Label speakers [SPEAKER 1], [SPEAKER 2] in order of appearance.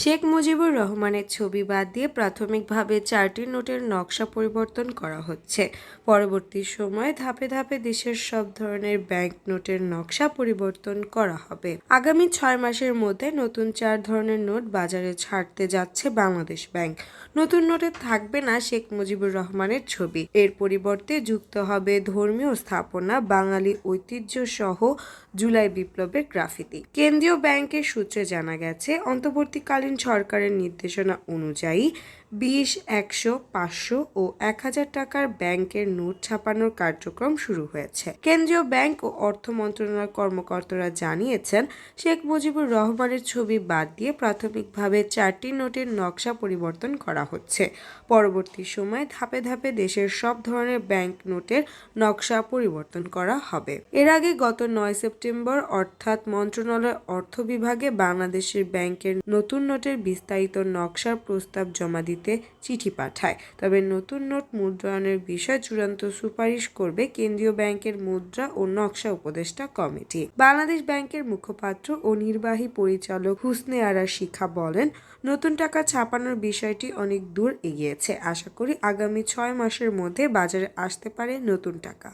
[SPEAKER 1] শেখ মুজিবুর রহমানের ছবি বাদ দিয়ে প্রাথমিকভাবে 4টি নোটের নকশা পরিবর্তন করা হচ্ছে। পরবর্তী সময়ে ধাপে ধাপে দেশের সব ধরনের ব্যাংক নোটের নকশা পরিবর্তন করা হবে। আগামী 6 মাসের মধ্যে নতুন 4 ধরনের নোট বাজারে ছাড়তে যাচ্ছে বাংলাদেশ ব্যাংক। নতুন নোটে থাকবে না শেখ মুজিবুর রহমানের ছবি, এর পরিবর্তে যুক্ত হবে ধর্মীয় স্থাপনা, বাঙালি ঐতিহ্য সহ জুলাই বিপ্লবের গ্রাফিতি। কেন্দ্রীয় ব্যাংকের সূত্রে জানা গেছে, অন্তর্বর্তীকালীন সরকারের নির্দেশনা অনুযায়ী 20, 100, 500 ও 1000 টাকার ব্যাংকের নোট ছাপানোর কার্যক্রম শুরু হয়েছে। কেন্দ্রীয় ব্যাংক ও অর্থ মন্ত্রণালয়ের কর্মকর্তারা জানিয়েছেন, শেখ মুজিবুর রহমানের ছবি বাদ দিয়ে প্রাথমিকভাবে 4টি নোটের নকশা পরিবর্তন করা হচ্ছে। পরবর্তী সময়ে ধাপে ধাপে দেশের সব ধরনের ব্যাংক নোটের নকশা পরিবর্তন করা হবে। এর আগে গত 9 সেপ্টেম্বর অর্থাৎ মন্ত্রণালয়ের অর্থ বিভাগে বাংলাদেশের ব্যাংকের নতুন নোটের বিস্তারিত নকশার প্রস্তাব জমা দিতে চিঠি পাঠায়। তবে নতুন নোট মুদ্রণের বিষয়ে চূড়ান্ত সুপারিশ করবে কেন্দ্রীয় ব্যাংকের মুদ্রা ও নকশা উপদেষ্টা কমিটি। বাংলাদেশ ব্যাংকের মুখপাত্র ও নির্বাহী পরিচালক হুসনে আরা শিখা বলেন, নতুন টাকা ছাপানোর বিষয়টি অনেক দূর এগিয়েছে। আশা করি আগামী 6 মাসের মধ্যে বাজারে আসতে পারে নতুন টাকা।